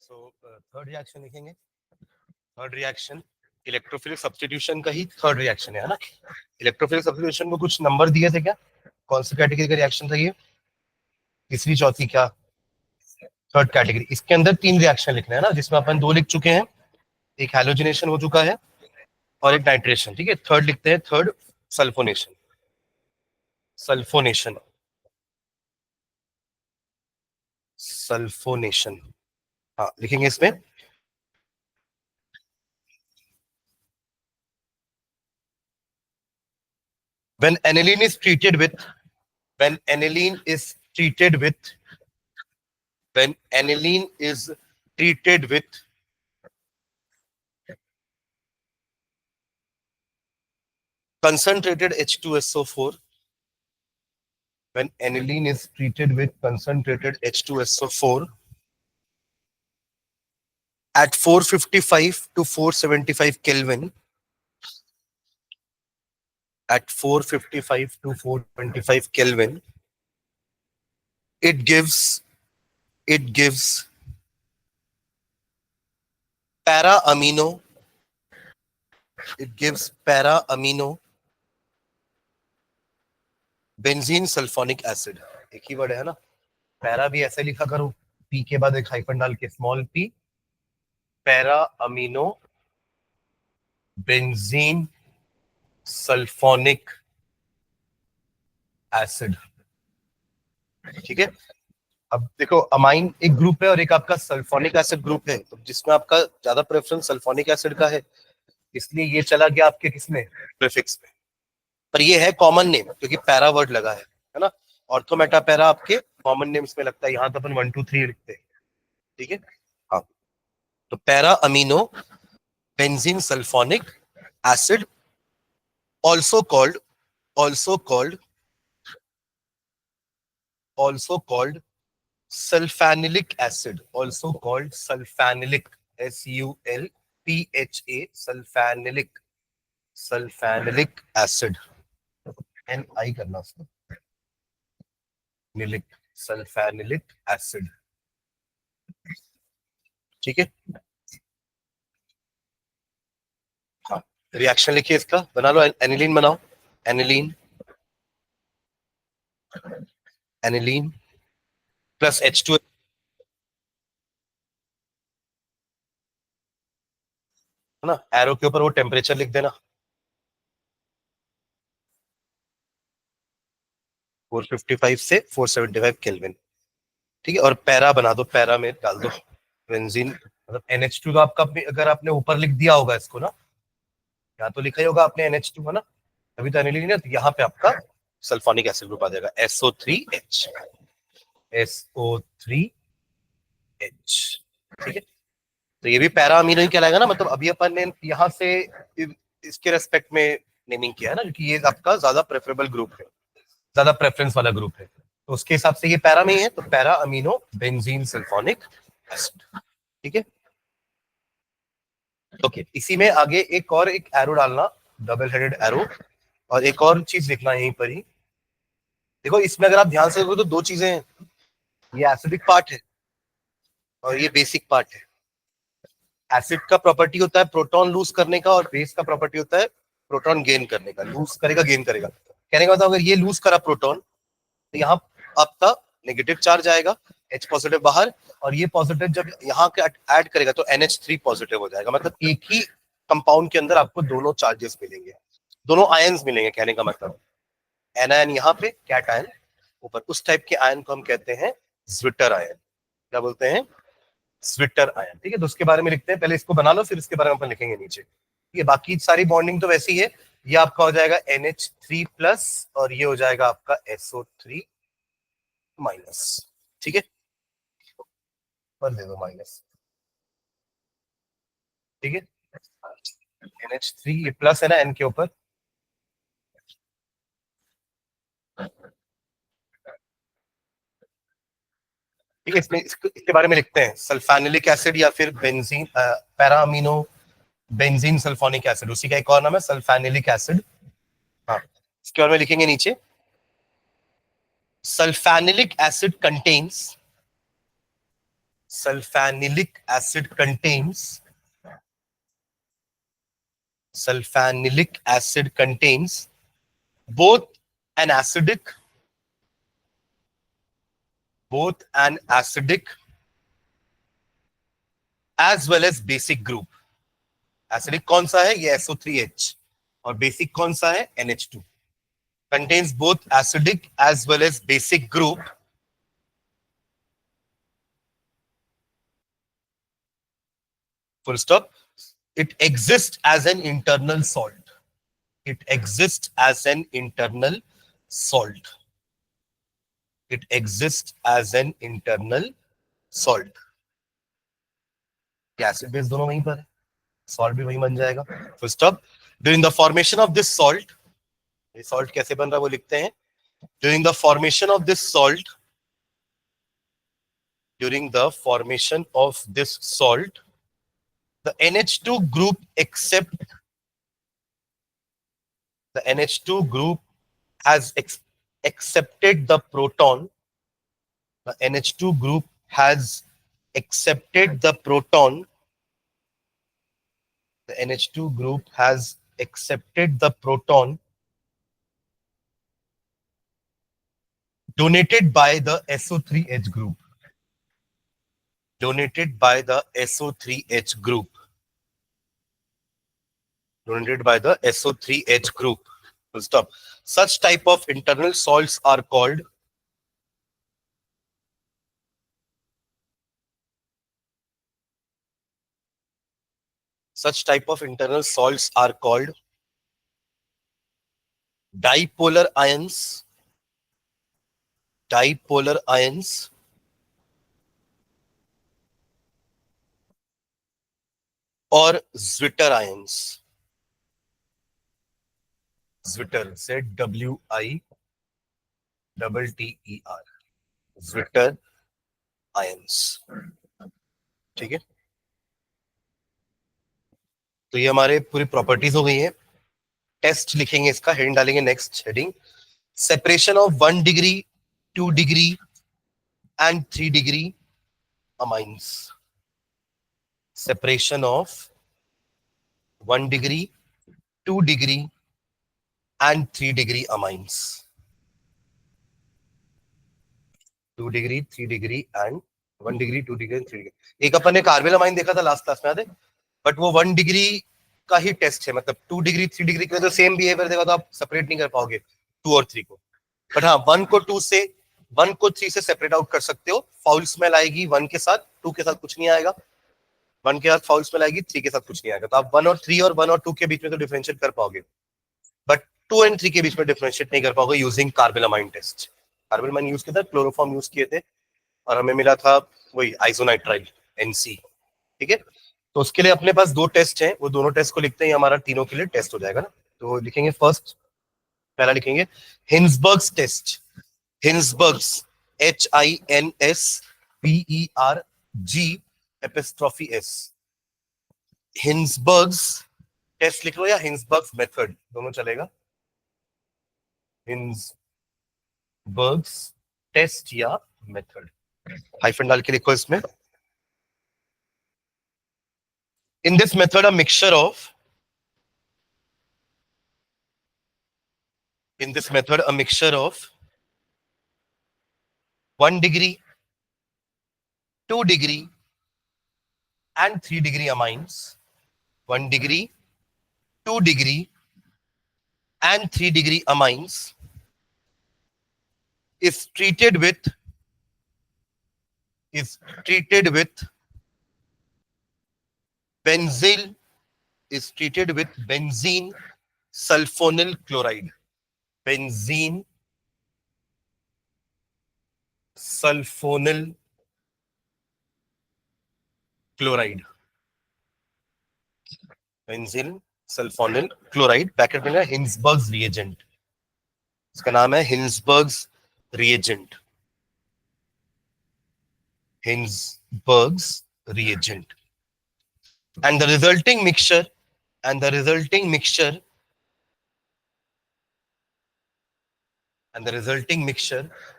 So third reaction लिखेंगे. Third reaction electrophilic substitution का ही third reaction है ना. इलेक्ट्रोफिलिक सब्स्टिट्यूशन को कुछ नंबर दिए थे क्या? कौन सी कैटेगरी का रिएक्शन था ये? तीसरी, चौथी, क्या? Third category. इसके अंदर तीन रिएक्शन लिखने हैं ना, जिसमें अपन दो लिख चुके हैं. एक हैलोजिनेशन हो चुका है और एक नाइट्रेशन. ठीक है, थर्ड लिखते हैं. Third sulphonation. सल्फोनेशन. सल्फोनेशन. हाँ, लिखेंगे इसमें. when aniline is treated with when aniline is treated with when aniline is treated with concentrated H2SO4. When aniline is treated with concentrated H2SO4 at 455 to 475 Kelvin, at 455 to 425 Kelvin, it gives para amino. It gives para amino benzene sulphonic acid. एक ही word है ना. Para भी ऐसे लिखा करो, P के बाद एक हाइफन डाल के, small P. Para amino benzene sulphonic acid. ठीक है. अब देखो, अमाइन एक ग्रुप है और एक आपका सल्फोनिक एसिड ग्रुप है, तो जिसमें आपका ज्यादा प्रेफरेंस सल्फोनिक एसिड का है, इसलिए ये चला गया आपके किसमें? प्रीफिक्स में. पर ये है कॉमन नेम क्योंकि पैरा वर्ड लगा है ना. ऑर्थोमेटा पैरा आपके कॉमन नेम्स में लगता है. यहां तो अपन 1 2 3 लिखते हैं. ठीक है. हाँ, तो para amino benzene sulphonic acid, also called also called also called sulfanilic acid, also called sulfanilic, SULPHA, sulfanilic acid. NI करना उसको, निलिक, sulfanilic acid. ठीक है. हाँ, रिएक्शन लिखिए इसका, बना लो. एनिलीन बनाओ. एनिलीन एनिलीन प्लस H2 है ना. एरो के ऊपर वो टेम्परेचर लिख देना, 455 से 475 केल्विन. ठीक है. और पैरा बना दो, पैरा में डाल दो बेंजीन. मतलब NH2 तो आपका, अगर आपने ऊपर लिख दिया होगा इसको ना, यहाँ तो लिखा ही होगा आपने NH2 है ना, अभी तो एनिलीन है, तो यहाँ पे आपका सल्फोनिक एसिड ग्रुप आ जाएगा, SO3H. SO3H. ठीक है. तो ये भी पैरा अमीनो ही कहलाएगा ना. मतलब अभी अपन ने यहाँ से इसके रेस्पेक्ट में नेमिंग किया है ना, क्योंकि ये आपका ज्यादा प्रेफरेबल ग्रुप है, ज्यादा प्रेफरेंस वाला ग्रुप है, तो उसके हिसाब से ये पैरा में ही है. तो para amino benzene sulphonic acid. ठीक है. ओके. इसी में आगे एक एरो डालना, डबल हेडेड एरो. और एक और चीज लिखना यहीं पर ही. देखो, इसमें अगर आप ध्यान से देखो तो दो चीजें हैं. ये एसिडिक पार्ट है और ये बेसिक पार्ट है. एसिड का प्रॉपर्टी होता है प्रोटॉन लूज करने का, और बेस का प्रॉपर्टी होता है प्रोटॉन गेन करने का. लूज करेगा, गेन करेगा. कहने का मतलब, अगर ये लूज करा प्रोटॉन, तो यहाँ आपका नेगेटिव चार्ज आएगा, H पॉजिटिव बाहर, और ये पॉजिटिव जब यहाँ के ऐड करेगा तो NH3 पॉजिटिव हो जाएगा. मतलब एक ही कंपाउंड के अंदर आपको दोनों चार्जेस मिलेंगे, दोनों आयंस मिलेंगे. कहने का मतलब, एनायन यहाँ पे, कैट आयन ऊपर. उस टाइप के आयन को हम कहते हैं ज्विटर आयन. क्या बोलते हैं? Zwitter ion. ठीक है. तो उसके बारे में लिखते हैं. पहले इसको बना लो, फिर इसके बारे में अपन लिखेंगे नीचे. ये बाकी सारी बॉन्डिंग तो वैसी है. ये आपका हो जाएगा NH3 प्लस, और ये हो जाएगा आपका SO3 माइनस. ठीक है. पर दे दो माइनस. ठीक है. NH3 ये प्लस है ना N के ऊपर. ठीक है. इसके बारे में लिखते हैं सल्फानिलिक एसिड या फिर benzene, para amino benzene sulphonic acid. उसी का एक और नाम है सल्फानिलिक एसिड. हाँ, इसके बारे में लिखेंगे नीचे. Sulphanilic acid contains sulfanilic acid contains both an acidic as well as basic group. Acidic कौन सा है? ये SO3H, और बेसिक कौन सा है? NH2. Contains both acidic as well as basic group. Full stop. It exists as an internal salt. It exists as an internal salt. It exists as an internal salt. Acid base दोनों वहीं पर है, salt भी वहीं बन जाएगा. Full stop. During the formation of this salt, ये salt कैसे बन रहा है वो लिखते हैं. During the formation of this salt, during the formation of this salt, the NH2 group has accepted the proton. The NH2 group has accepted the proton. The NH2 group has accepted the proton donated by the SO3H group. Donated by the SO3H group. Donated by the SO3H group. Full stop. Such type of internal salts are called dipolar ions, or Zwitter ions. Zwitter, ZWITTER. Zwitter ions. ठीक है, तो ये हमारे पूरी properties हो गई है. Test लिखेंगे, इसका हेडिंग डालेंगे. Next heading, separation of 1 degree 2 degree and 3 degree amines. Separation of 1 degree 2 degree and 3 degree amines. 2 degree 3 degree and 1 degree 2 degree 3 degree. एक अपन ने कार्बन अमाइन देखा था लास्ट क्लास में, याद है? बट वो 1 डिग्री का ही टेस्ट है, मतलब 2 डिग्री 3 डिग्री के लिए तो सेम बिहेवियर देगा, तो आप सेपरेट नहीं कर पाओगे 2 और 3 को. बट हाँ, 1 को 3 से सेपरेट आउट कर सकते हो. फाउल स्मेल आएगी 1 के साथ, 2 के साथ कुछ नहीं आएगा. 1 के साथ फाउल स्मेल आएगी, 3 के साथ कुछ नहीं आएगा. तो आप 1 और 3 और 1 और 2 के बीच में तो डिफरेंशिएट कर पाओगे, बट 2 एंड 3 के बीच में डिफरेंशिएट नहीं कर पाओगे using carbon amine test. Carbon amine use किया था, क्लोरोफॉर्म यूज किए थे, और हमें मिला था वही आइसोनाइट्राइल NC. ठीक है, तो उसके लिए अपने पास 2 टेस्ट हैं, वो दोनों टेस्ट को लिखते हैं, हमारा तीनों के लिए टेस्ट हो जाएगा ना. तो लिखेंगे फर्स्ट, पहला लिखेंगे हिंसबर्ग्स टेस्ट. हिंसबर्ग्स, HINSBERG'(S). हिंसबर्ग्स टेस्ट लिख लो या हिंसबर्ग्स मेथड, दोनों चलेगा. हिंसबर्ग्स टेस्ट या मेथड, हाइफन डाल के लिखो इसमें. In this method, a mixture of 1 degree, 2 degree, and 3 degree amines. 1 degree, 2 degree, and 3 degree amines is treated with benzene sulfonyl chloride. Benzene sulfonyl chloride. Benzene sulfonyl chloride, packet में हिंसबर्ग्स reagent. इसका नाम है हिंसबर्ग्स reagent. Hinsberg's reagent. And the resulting mixture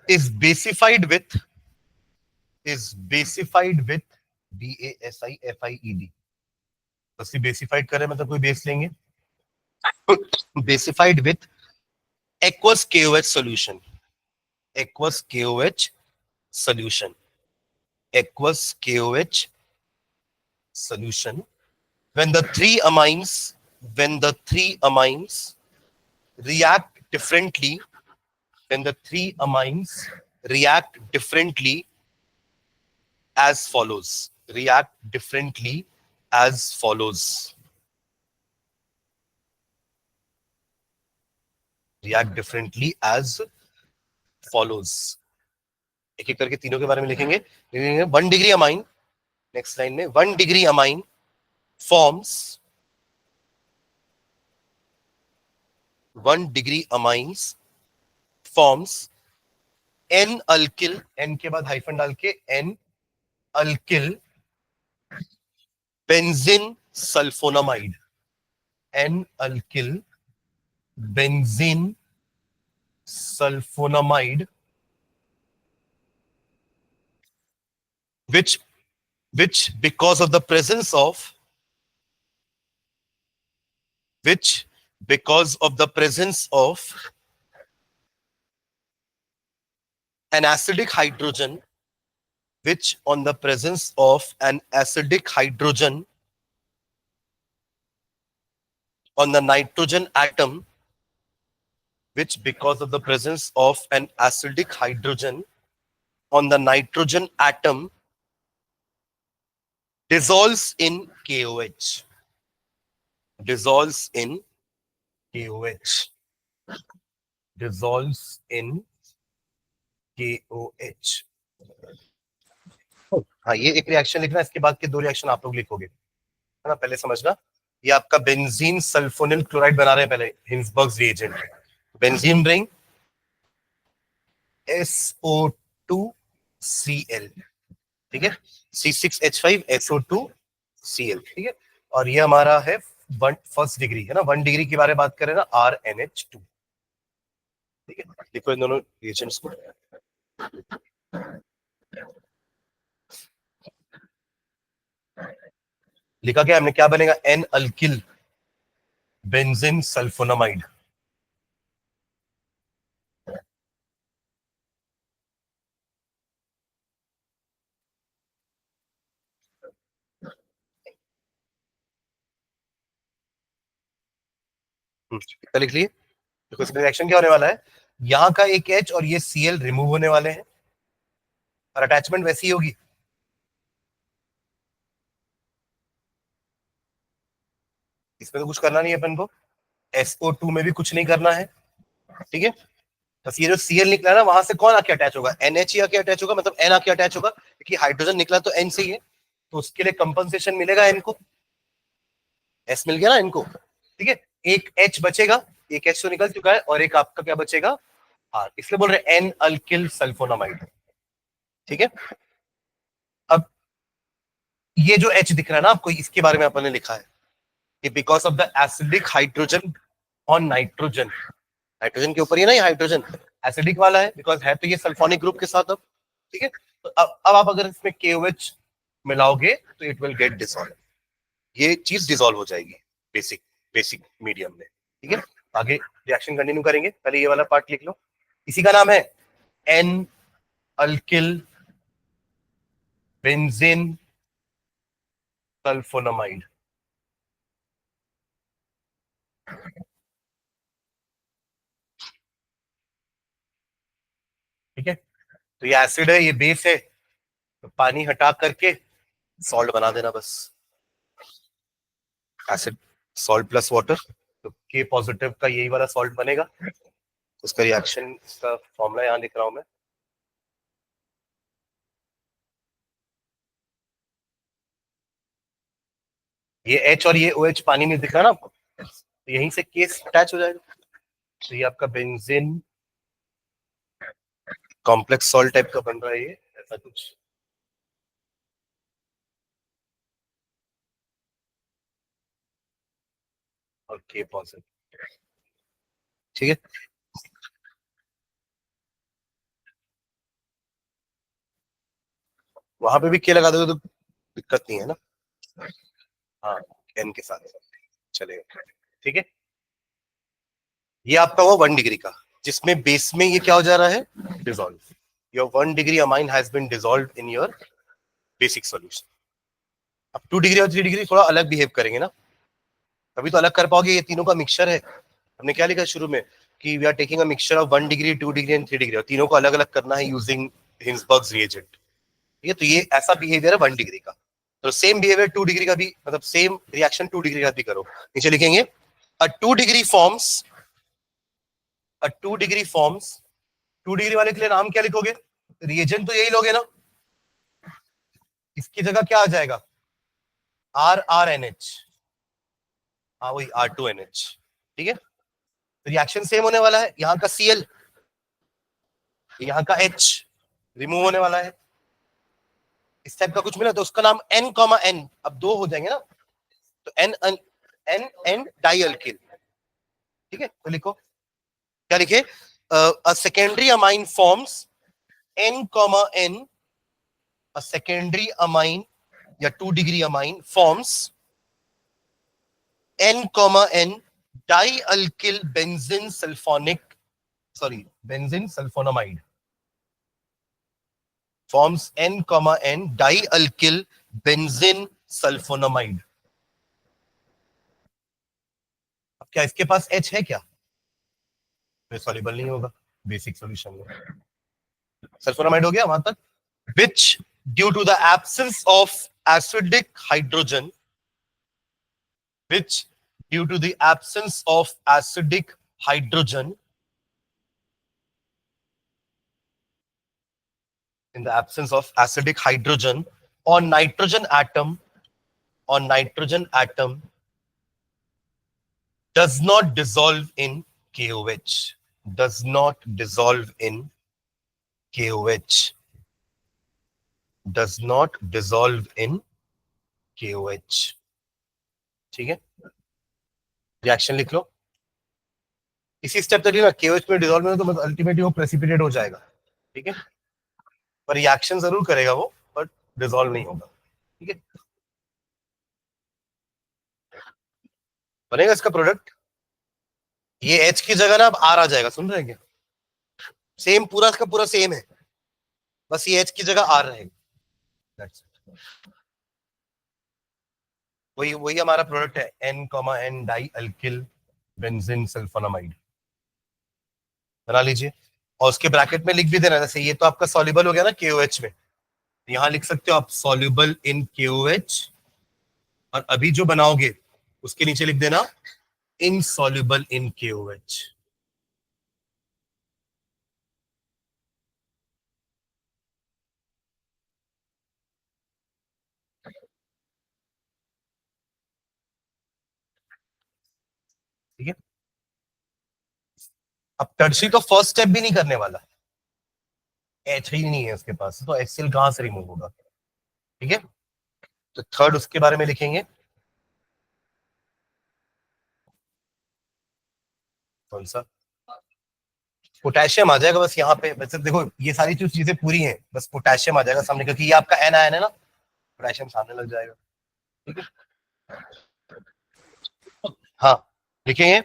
is basified with is basified with BASIFIED. तो बेसिफाइड करें मतलब कोई base लेंगे, बेसिफाइड with aqueous KOH solution, aqueous KOH solution, aqueous KOH solution. When the three amines react differently, when the three amines react differently as follows, react differently as follows, react differently as follows. एक एक करके तीनों के बारे में लिखेंगे. 1 degree amine, next line में 1 degree amine forms 1 degree amines forms n alkyl, n के बाद हाइफन डाल के n alkyl benzene sulfonamide, n alkyl benzene sulfonamide, which because of the presence of an acidic hydrogen, which on the presence of an acidic hydrogen on the nitrogen atom, which because of the presence of an acidic hydrogen on the nitrogen atom dissolves in KOH, dissolves in KOH, dissolves in KOH. हाँ, ये एक reaction लिखना, इसके बाद के दो reaction आप लोग लिखोगे, है ना. पहले समझना, ये आपका बेंजीन सल्फोनिल क्लोराइड बना रहे हैं पहले, हिंसबर्ग्स रिएजेंट. बेंजीन रिंग SO2Cl, ठीक है, C6H5SO2Cl, ठीक है. और ये हमारा है फर्स्ट डिग्री, है ना. 1 डिग्री के बारे में बात करें ना, RNH2, ठीक है. देखो इन दोनों रिएजेंट्स को, लिखा क्या हमने, क्या बनेगा, N अल्किल बेंजीन सल्फोनामाइड. लिख लिए. देखो इसमें रिएक्शन क्या होने वाला है, यहाँ का एक H और ये Cl रिमूव होने वाले हैं और अटैचमेंट वैसी ही होगी. इसमें तो कुछ करना नहीं है अपन को, SO2 में भी कुछ नहीं करना है, ठीक है. बस ये जो Cl निकला है ना, वहां से कौन आके अटैच होगा, NH आके अटैच होगा, मतलब N आके अटैच होगा, क्योंकि हाइड्रोजन निकला तो N से ही है, तो उसके लिए कंपनसेशन मिलेगा N को, S मिल गया ना इनको, ठीक है. एक H बचेगा, एक H तो निकल चुका है, और एक आपका क्या बचेगा, R. इसलिए बोल रहे N अल्किल सल्फोनामाइड, ठीक है. अब ये जो H दिख रहा है ना आपको, इसके बारे में अपन ने लिखा है कि because of the acidic hydrogen on nitrogen, nitrogen के ऊपर ये ना, ये हाइड्रोजन एसिडिक वाला है, बिकॉज है तो ये सल्फोनिक ग्रुप के साथ अब, ठीक है. तो अब आप अगर इसमें KOH मिलाओगे तो इट विल गेट डिसॉल्व, ये चीज डिसॉल्व हो जाएगी बेसिक बेसिक मीडियम में, ठीक है. आगे रिएक्शन कंटिन्यू करेंगे, पहले ये वाला पार्ट लिख लो. इसी का नाम है N अल्किल बेंजीन सल्फोनामाइड, ठीक है. तो ये एसिड है, ये बेस है, तो पानी हटा करके सॉल्ट बना देना बस, एसिड सॉल्ट प्लस वाटर, तो के पॉजिटिव का यही वाला सॉल्ट बनेगा. उसका रिएक्शन का फॉर्मूला यहां लिख रहा हूं मैं. ये H और ये OH पानी में दिख रहा है ना आपको, तो यहीं से केस अटैच हो जाएगा. तो ये आपका बेंजीन कॉम्प्लेक्स सॉल्ट टाइप का बन रहा है, ये ऐसा कुछ. और के पॉजिटिव, ठीक है. वहां पे भी के लगा दोगे तो दिक्कत नहीं है ना। हाँ, एन के साथ चलेगा, ठीक है। ये आपका हुआ 1 डिग्री का, जिसमें बेस में ये क्या हो जा रहा है, dissolve. Your 1 degree amine has been dissolve in your basic solution. अब 2 डिग्री और 3 डिग्री थोड़ा अलग बिहेव करेंगे ना, तभी तो अलग कर पाओगे। ये तीनों का मिक्सचर है। हमने क्या लिखा शुरू में कि we are taking a mixture of 1 degree, 2 degree and 3 degree, और तीनों को अलग अलग करना है यूजिंग हिंसबर्ग्स रिएजेंट। ठीक है, तो ये ऐसा बिहेवियर है 1 डिग्री का। तो सेम बिहेवियर 2 डिग्री का भी, मतलब सेम रिएक्शन 2 डिग्री का भी करो। नीचे लिखेंगे अ 2 डिग्री फॉर्म्स, अ 2 डिग्री फॉर्म्स। 2 डिग्री वाले के लिए नाम क्या लिखोगे, रिएजेंट तो यही लोगे ना, इसकी जगह क्या आ जाएगा, RRNH। हाँ वही R2NH। ठीक है, रिएक्शन सेम होने वाला है। यहाँ का Cl, यहाँ का H रिमूव होने वाला है। इस टाइप का कुछ मिला तो उसका नाम N, अब दो हो जाएंगे ना, तो N डाई अल्किल। ठीक है, तो लिखो, क्या लिखे, a secondary amine forms N, N, a secondary amine या 2 degree amine forms N, N di alkyl benzene sulfonic, sorry benzene sulfonamide, forms N, N di alkyl benzene sulfonamide. अब क्या इसके पास H है क्या, तो सॉल्युबल नहीं होगा बेसिक सॉल्यूशन में। सल्फोनामाइड हो गया वहां तक। which due to the absence of acidic hydrogen, which due to the absence of acidic hydrogen, in the absence of acidic hydrogen on nitrogen atom, on nitrogen atom does not dissolve in KOH, does not dissolve in KOH, does not dissolve in KOH। ठीक है, reaction लिख लो। इसी step तक ना KOH में dissolve में, तो ultimately वो प्रेसिपिटेट हो जाएगा। ठीक है, पर रिएक्शन जरूर करेगा वो, बट डिसॉल्व नहीं होगा। ठीक है, बनेगा इसका प्रोडक्ट। ये एच की जगह ना अब आर आ जाएगा, सुन रहे हैं क्या, सेम पूरा इसका पूरा सेम है, बस ये एच की जगह आर रहेगा। वही वही हमारा प्रोडक्ट है, N, di alkyl benzene sulfonamide. बना लीजिए, और उसके ब्रैकेट में लिख भी देना, जैसे ये तो आपका सॉल्युबल हो गया ना KOH में, यहां लिख सकते हो आप सॉल्युबल इन KOH, और अभी जो बनाओगे उसके नीचे लिख देना इनसॉल्युबल इन KOH। ठीक है, अब टर्शरी तो फर्स्ट स्टेप भी नहीं करने वाला, एच ही नहीं है उसके पास, तो HCl कहां से रिमूव होगा। ठीक है, तो थर्ड उसके बारे में लिखेंगे, कौन सा, पोटेशियम आ जाएगा बस यहाँ पे। वैसे देखो ये सारी चीजें पूरी हैं, बस पोटेशियम आ जाएगा सामने, क्योंकि ये आपका एन आयन है ना, पोटेशियम सामने लग जाएगा। ठीक है, हाँ लिखेंगे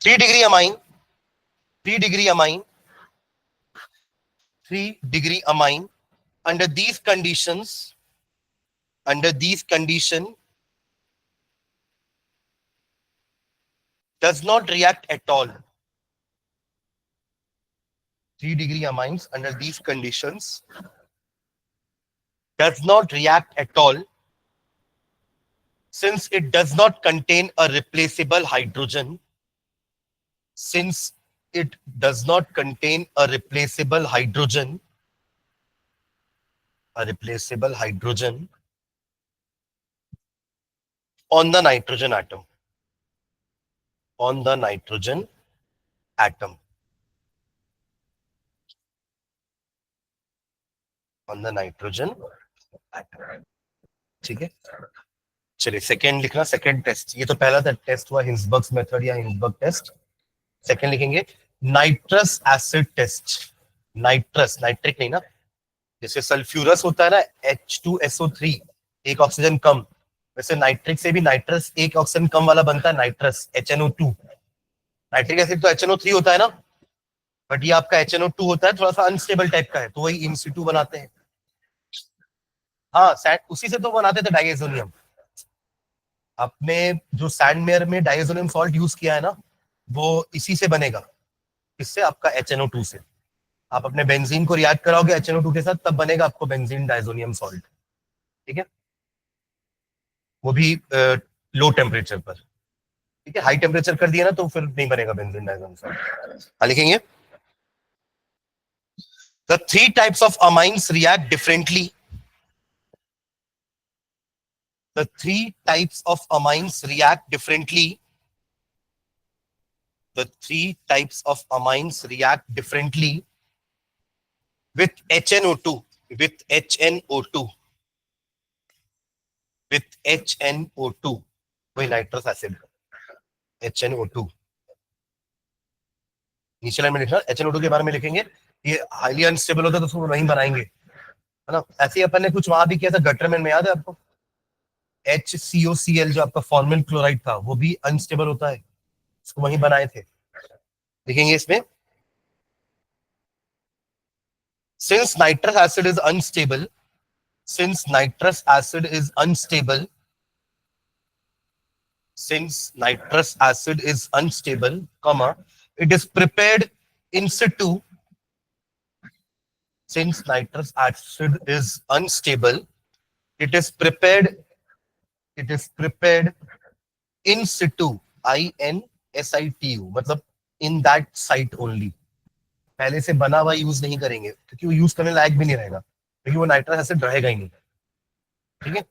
3 degree amine, 3 degree amine, 3 degree amine under these conditions, under these condition does not react at all। 3 degree amines under these conditions does not react at all, since it does not contain a replaceable hydrogen, since it does not contain a replaceable hydrogen, a replaceable hydrogen on the nitrogen atom, on the nitrogen atom, on the nitrogen atom। ठीक है, चलिए second लिखना, second test. ये तो पहला था test हुआ Hinsberg's method या हिंसबर्ग टेस्ट। सेकेंड लिखेंगे nitrous acid test, nitrous, nitric नहीं ना, जैसे सल्फ्यूरस होता है ना H2SO3, एक ऑक्सीजन कम, वैसे नाइट्रिक से भी नाइट्रस एक ऑक्सीजन कम वाला बनता है, नाइट्रस HNO2। नाइट्रिक एसिड तो HNO3 होता है ना, बट ये आपका HNO2 होता है, थोड़ा सा अनस्टेबल टाइप का है, तो वही इन सिटू बनाते हैं। हाँ, सैंड उसी से तो बनाते थे डाइएजोनियम। आपने जो सैंडमेयर में डाइएजोनियम सॉल्ट यूज किया है ना, वो इसी से बनेगा। इससे आपका HNO2 से आप अपने बेंजीन को रिएक्ट कराओगे HNO2 के साथ, तब बनेगा आपको बेंजीन डाइजोनियम सॉल्ट। ठीक है, वो भी लो टेम्परेचर पर। ठीक है, हाई टेम्परेचर कर दिया ना तो फिर नहीं बनेगा बेंजीन डाइजोनियम सॉल्ट। हाँ, लिखेंगे the three types of amines react differently. The three types of amines react differently. The three types of amines react differently with HNO2, with HNO2, with HNO2, वही नाइट्रस एसिड HNO2। नीचे line में लिखना HNO2 के बारे में लिखेंगे, ये highly unstable होता है तो उसको वहीं बनाएंगे, है ना। ऐसे ही अपन ने कुछ वहां भी किया था गटरमैन में, याद है आपको? HCOCl जो आपका फॉर्मल क्लोराइड था, वो भी अनस्टेबल होता है, उसको वहीं बनाए थे। लिखेंगे इसमें since nitrous acid is unstable, since nitrous acid is unstable, since nitrous acid is unstable, comma, it is prepared in situ. Since nitrous acid is unstable, it is prepared in situ, INSITU, मतलब in that site only। पहले से बना हुआ use नहीं करेंगे क्योंकि वो use करने लायक भी नहीं रहेगा, क्योंकि वो नाइट्रस एसिड रहेगा ही नहीं। ठीक है,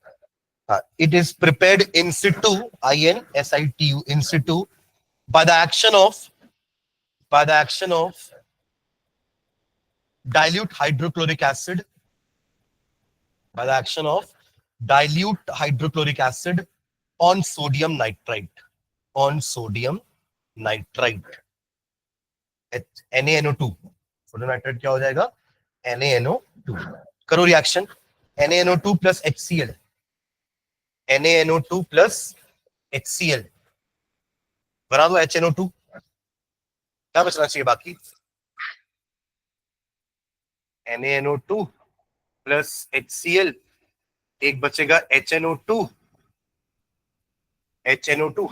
it is prepared in situ, INSITU, in situ, by the action of dilute hydrochloric acid, by the action of dilute hydrochloric acid on sodium nitrite, on sodium nitrite, NaNO2। Sodium nitrite क्या हो जाएगा? NaNO2। करो reaction, NaNO2 plus HCl, NaNO2 plus HCl बना दो HNO2। क्या बचना चाहिए बाकी? NaNO2 प्लस HCl, एक बचेगा HNO2,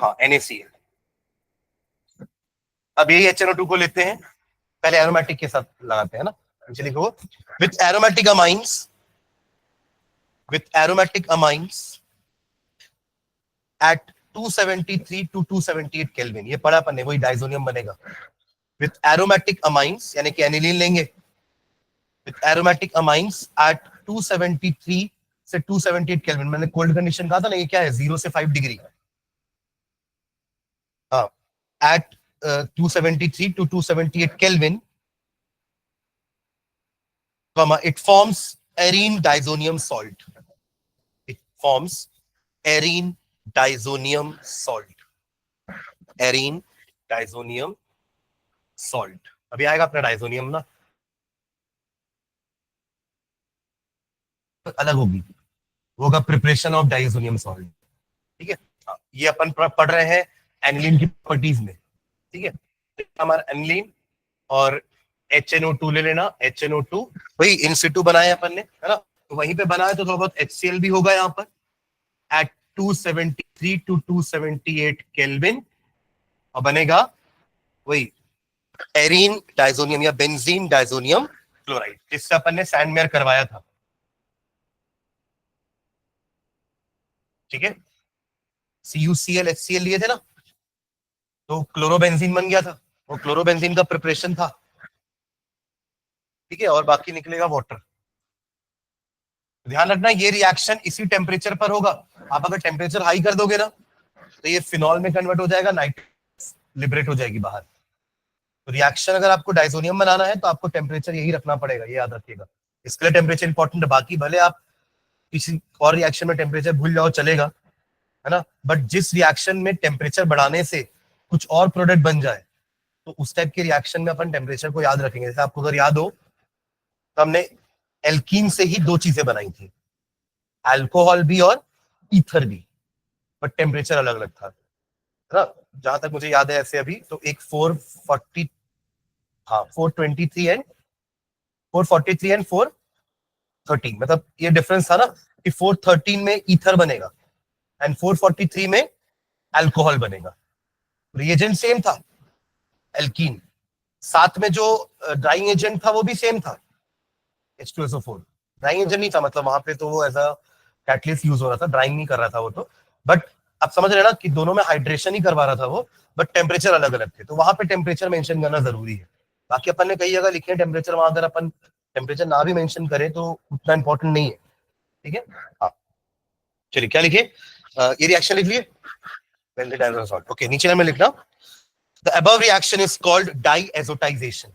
हाँ NaCl। अब यही HNO2 को लेते हैं, पहले एरोमेटिक के साथ लगाते हैं ना। चलिए लिखो with aromatic amines at 273 to 278 kelvin, ये पढ़ा अपन ने, वही डाइजोनियम बनेगा। विथ एरोमेटिक अमाइंस यानी कि एनिलीन लेंगे, विथ एरोमेटिक अमाइंस एट 273 से 278 केल्विन, मैंने कोल्ड कंडीशन कहा था ना, ये क्या है 0 से 5 डिग्री। हाँ, eight 273 to 278 Kelvin, it forms arene disonium salt. It forms arene disonium salt. Arene disonium salt. अभी आएगा अपना डाइजोनियम ना, अलग होगी, होगा प्रिपरेशन ऑफ डाइजोनियम सॉल्ट। ठीक है, ये अपन पढ़ रहे हैं एनिलीन की प्रॉपर्टीज में। ठीक है, हमारा एनिलीन और HNO2 ले लेना, HNO2 वही इन सिटू बनाया अपन ने, है ना, तो वहीं पे बनाया तो थोड़ा बहुत HCl भी होगा यहाँ पर एट 273 to 278 केल्विन, और बनेगा वही एरीन डाइजोनियम या बेंजीन डाइजोनियम क्लोराइड, जिससे अपन ने सैंडमेयर करवाया था। ठीक है, CuCl HCl लिए थे ना, तो क्लोरोबेंजीन बन गया था, वो क्लोरोबेंजीन का प्रिपरेशन था। ठीक है, और बाकी निकलेगा वाटर। ध्यान रखना ये रिएक्शन इसी टेम्परेचर पर होगा। आप अगर टेम्परेचर हाई कर दोगे ना, तो ये फिनॉल में कन्वर्ट हो जाएगा, नाइट्रस लिबरेट हो जाएगी बाहर। तो रिएक्शन अगर आपको डाइजोनियम बनाना है तो आपको टेम्परेचर यही रखना पड़ेगा, ये याद रखिएगा। इसके लिए टेम्परेचर इंपॉर्टेंट है, बाकी भले आप किसी और रिएक्शन में टेम्परेचर भूल जाओ चलेगा, है ना, बट जिस रिएक्शन में टेम्परेचर बढ़ाने से कुछ और प्रोडक्ट बन जाए, तो उस टाइप के रिएक्शन में अपन टेम्परेचर को याद रखेंगे। जैसे आपको अगर याद हो तो हमने एल्कीन से ही दो चीजें बनाई थी, अल्कोहल भी और ईथर भी, बट टेम्परेचर अलग अलग था, है ना? जहां तक मुझे याद है ऐसे अभी, तो एक 440, हाँ 423 एंड 443 एंड 413, मतलब ये डिफरेंस था ना कि 413 में ईथर बनेगा एंड 443 में अल्कोहल बनेगा। रिएजेंट सेम था, एल्कीन, साथ में जो ड्राइंग एजेंट था वो भी सेम था, H2SO4। ड्राइंग एजेंट नहीं था, मतलब वहां पे तो वो एज अ कैटलिस्ट यूज हो रहा था, ड्राइंग नहीं कर रहा था वो तो, बट आप समझ रहे हैं ना कि दोनों में हाइड्रेशन ही करवा रहा था वो, बट टेम्परेचर अलग अलग थे, तो वहां पे टेम्परेचर मेंशन करना जरूरी है। बाकी अपन ने कई जगह लिखे हैं टेम्परेचर, वहां अगर अपन टेम्परेचर ना भी मेंशन करें तो उतना इंपॉर्टेंट नहीं है, ठीक है। हाँ चलिए, क्या लिखे, ये रिएक्शन लिख लिए, ओके, नीचे लाइन में लिखना, the above reaction is called diazotization.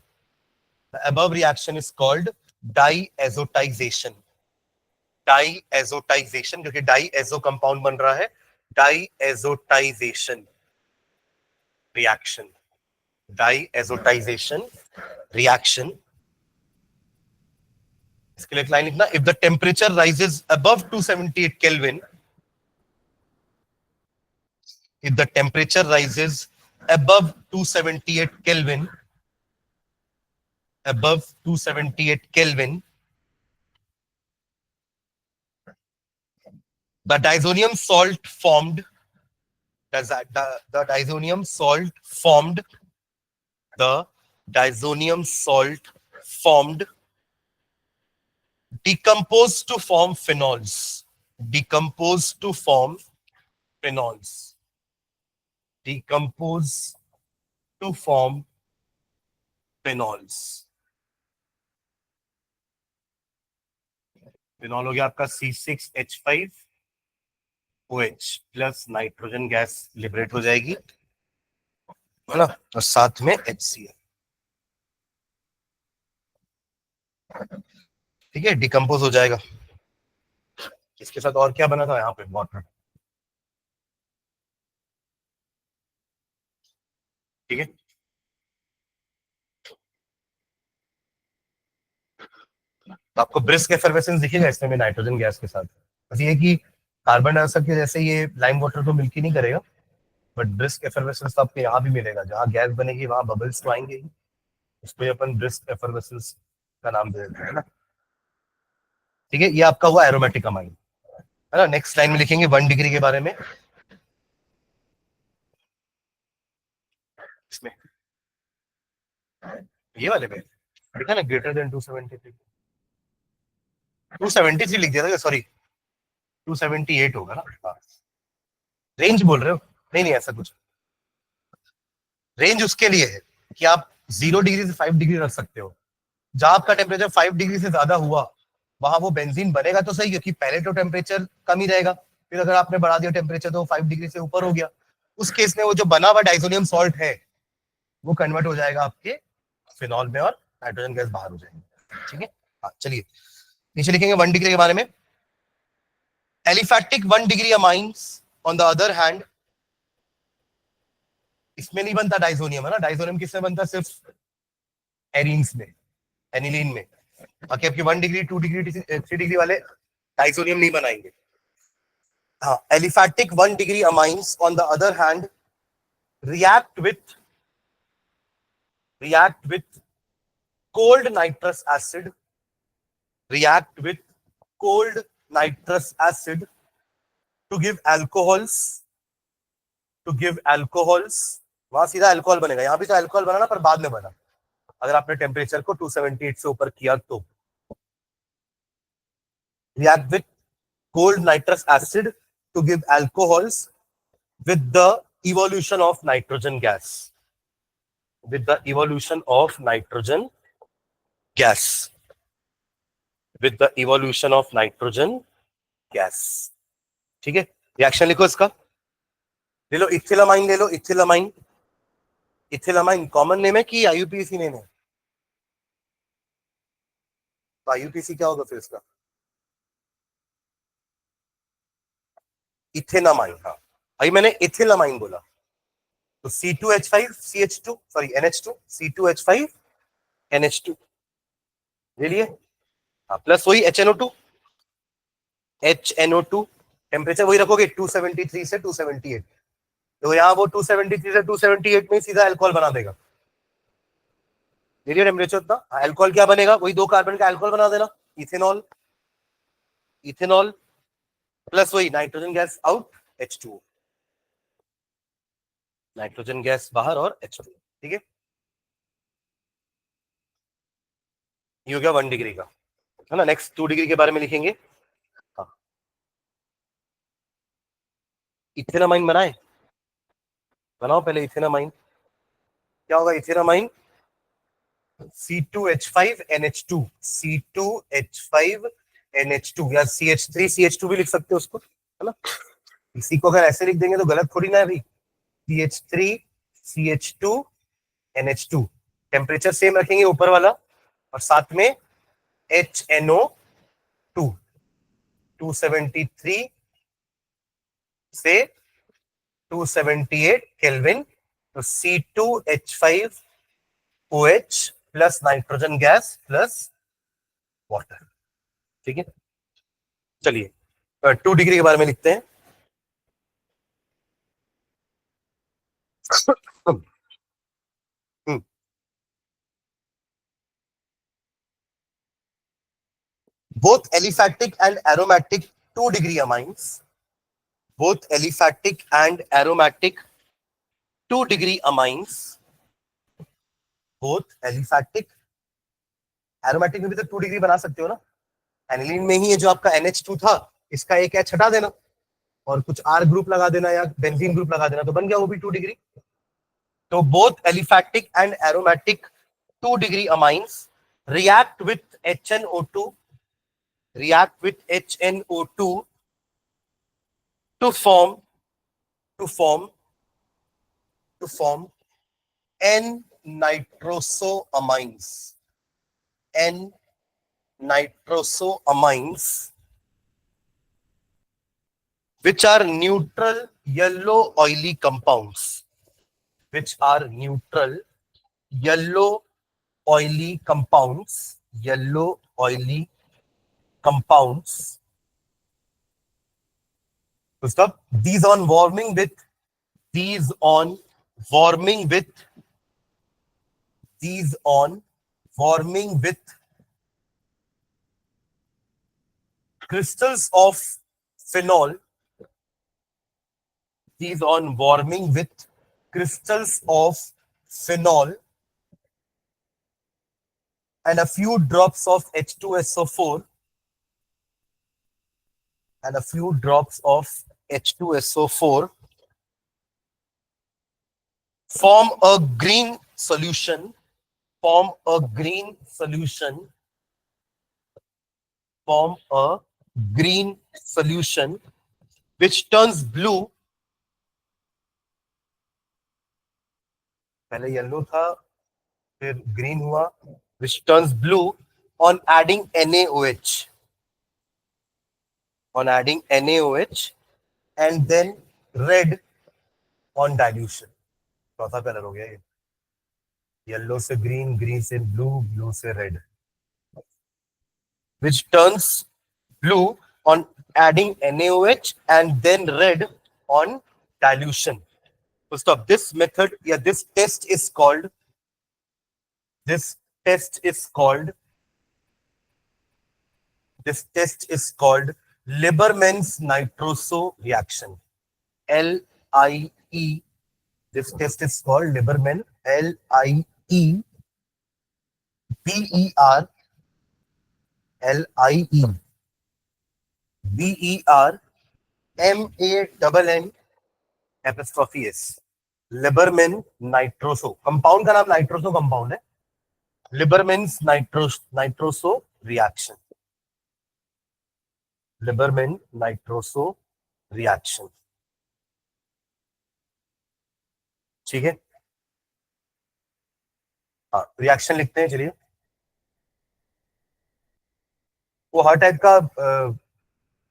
The above reaction is called diazotization. Diazotization, क्योंकि डाइएजो कंपाउंड बन रहा है, diazotization reaction. Diazotization reaction. इसके लिए एक लाइन लिखना, if the temperature rises above 278 Kelvin, if the temperature rises above 278 Kelvin, above 278 Kelvin, the diazonium salt formed, the diazonium salt formed, the diazonium salt formed decompose to form phenols, decompose to form phenols, decompose to form phenols. Phenol हो गया आपका C6H5OH plus nitrogen gas liberate हो जाएगी, है ना, और साथ में HCl, ठीक है, डिकम्पोज हो जाएगा। इसके साथ और क्या बना था यहाँ पे, वाटर, ठीक है। तो आपको ब्रिस्क एफर्वेसेंस दिखेगा इसमें भी नाइट्रोजन गैस के साथ, बस ये कि कार्बन डाइऑक्साइड के जैसे ये लाइम वाटर तो मिल्क ही नहीं करेगा, बट ब्रिस्क एफर्वेसेंस तो आपको यहाँ भी मिलेगा, जहाँ गैस बनेगी वहां बबल्स तो आएंगे ही, उसको अपन ब्रिस्क एफर्वेसेंस का नाम दे देते हैं ना, ठीक है। ये आपका हुआ एरोमेटिक अमाइन, है ना। नेक्स्ट लाइन में लिखेंगे 1 डिग्री के बारे में, इसमें ये वाले में लिखा ना ग्रेटर देन 273, 273 लिख दिया था, सॉरी 278 होगा ना, हाँ। रेंज बोल रहे हो, नहीं नहीं ऐसा कुछ, रेंज उसके लिए है कि आप 0 डिग्री से 5 डिग्री रख सकते हो, जहां आपका टेम्परेचर 5 डिग्री से ज्यादा हुआ वहां वो बेंजीन बनेगा तो सही, क्योंकि पहले तो टेम्परेचर कम ही रहेगा, फिर अगर आपने बढ़ा दिया टेम्परेचर तो 5 डिग्री से ऊपर हो गया, उस केस में वो जो बना हुआ डाइसोनियम सॉल्ट है वो कन्वर्ट हो जाएगा आपके फिनॉल में और नाइट्रोजन गैस बाहर हो जाएगी, ठीक है। हाँ चलिए, नीचे लिखेंगे 1 डिग्री के बारे में, aliphatic 1 degree amines on the other hand, इसमें नहीं बनता डाइसोनियम, है ना, डाइसोनियम किसमें बनता है, सिर्फ एरीन्स में, एनिलीन में, बाकी आपके 1 डिग्री 2 डिग्री 3 डिग्री वाले डाइसोनियम नहीं बनाएंगे। हाँ, aliphatic 1 degree amines on the other hand react with cold nitrous acid, react with cold nitrous acid to give alcohols, वहां सीधा अल्कोहल बनेगा, यहां भी तो अल्कोहल बना ना, पर बाद में बना, अगर आपने टेम्परेचर को 278 से ऊपर किया तो। react with cold nitrous acid to give alcohols with the evolution of nitrogen gas, with the evolution of nitrogen gas, with the evolution of nitrogen gas, ठीक है। रिएक्शन लिखो इसका, ले लो इथिलामाइन, ले लो इथिलामाइन, इथिलामाइन कॉमन नेम है कि आईयूपीएसी नेम है, तो आईयूपीएसी क्या होगा फिर इसका, इथेनामाइन, हाँ अभी मैंने इथिलामाइन बोला, तो C2H5CH2 सॉरी NH2 C2H5NH2 ले लिए, हाँ, प्लस वही HNO2, HNO2 टेम्परेचर वही रखोगे 273 से 278, तो यहाँ वो 273 से 278 में सीधा अल्कोहल बना देगा। टेम्परेचर उतना, अल्कोहल क्या बनेगा, वही 2 कार्बन का अल्कोहल बना देना, इथेनॉल, इथेनॉल प्लस वही nitrogen gas out, H2O, nitrogen gas बाहर और H2O, ठीक है। ये हो गया 1 डिग्री का, है ना। नेक्स्ट 2 डिग्री के बारे में लिखेंगे। हाँ, इथेनामाइन बनाए, बनाओ पहले इथेनामाइन। क्या होगा इथेनामाइन, C2H5NH2, C2H5NH2 या CH3CH2 भी लिख सकते हो उसको, है ना। इसी को अगर ऐसे लिख देंगे तो गलत थोड़ी ना है भाई, CH3CH2NH2, टेम्परेचर सेम रखेंगे ऊपर वाला, और साथ में HNO2, 273 से 278 केल्विन, तो C2H5OH plus nitrogen gas plus water, ठीक है। चलिए 2 डिग्री के बारे में लिखते हैं। both aliphatic and aromatic 2 degree amines, both aliphatic and aromatic 2 degree amines, both aliphatic, aromatic में भी तो 2 डिग्री बना सकते हो ना, एनिलीन में ही ये जो आपका NH2 था, इसका एक H हटा देना और कुछ R ग्रुप लगा देना या बेंजीन ग्रुप लगा देना, तो बन गया वो भी 2 डिग्री। तो both aliphatic and aromatic 2 degree amines react with HNO2, react with HNO2 to form N-nitrosoamines, N-nitrosoamines, which are neutral yellow oily compounds, which are neutral yellow oily compounds, yellow oily compounds. So stop. These on warming with crystals of phenol, these on warming with crystals of phenol and a few drops of H2SO4 and a few drops of H2SO4 form a green solution, form a green solution which turns blue, पहले yellow था फिर green हुआ, which turns blue on adding NaOH, and then red on dilution. चौथा colour हो गया ये, yellow से green, green से ब्लू, ब्लू से red, which turns blue on adding NaOH and then red on dilution. So stop. This method, yeah, this test is called Lieberman's nitroso reaction, LIE. This test is called Lieberman, LIE, BER, LIE, BER, MANN apostrophe S, Lieberman nitroso, compound का नाम nitroso compound है, Lieberman's nitroso reaction, Lieberman nitroso reaction, ठीक है। हाँ, reaction लिखते हैं, चलिए। वो हर टाइप का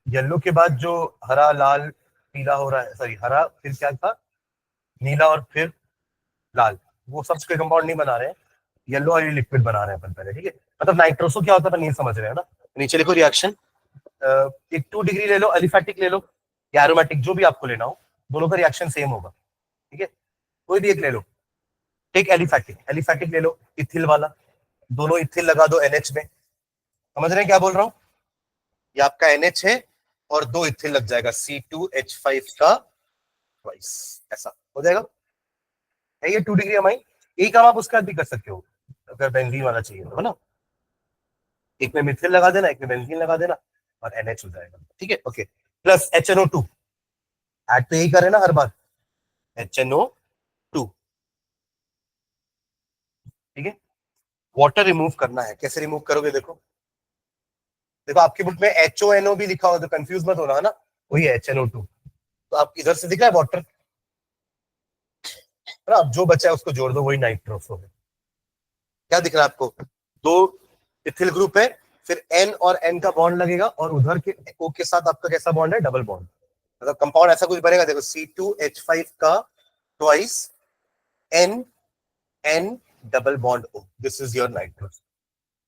येलो के बाद जो हरा, लाल, पीला हो रहा है, सॉरी हरा फिर क्या था, नीला और फिर लाल, वो सब के कंपाउंड नहीं बना रहे हैं, येलो ऑयल लिक्विड बना रहे हैं अपन पहले, ठीक है। मतलब नाइट्रोसो क्या होता है अपन नहीं समझ रहे हैं ना, नीचे लिखो रिएक्शन, एक 2 डिग्री ले लो, एलिफैटिक ले लो या एरोमेटिक, जो भी आपको लेना हो, दोनों का रिएक्शन सेम होगा, ठीक है। कोई भी एक ले लो, टेक एलिफैटिक, एलिफैटिक ले लो इथिल वाला, दोनों इथिल लगा दो NH में, समझ रहे हैं क्या बोल रहा हूँ? ये आपका NH है और 2 इथिल लग जाएगा C2H5 का ट्वाइस, ऐसा हो जाएगा। है ये 2 डिग्री अमाइन, यही काम आप उसका भी कर सकते हो अगर बेंजीन वाला चाहिए तो, है ना। एक में मिथिल लगा देना, एक में बेंजीन लगा देना और NH हो जाएगा, ठीक है। ओके, प्लस HNO2 ऐड तो यही करे ना हर बार, HNO2, ठीक है। वाटर रिमूव करना है, कैसे रिमूव करोगे? देखो देखो आपकी बुक में HONO भी लिखा हो तो कंफ्यूज मत होना, है ना, वही है HNO2। तो आप इधर से दिख रहा है वाटर, है ना, अब जो बचा है उसको जोड़ दो, वही नाइट्रोस हो गया। क्या दिख रहा है आपको? 2 इथिल ग्रुप है, फिर N और N का बॉन्ड लगेगा और उधर के O के साथ आपका कैसा बॉन्ड है? डबल बॉन्ड, मतलब कंपाउंड ऐसा कुछ बनेगा, देखो C2H5 का twice N N double bond O, this is your nitrous.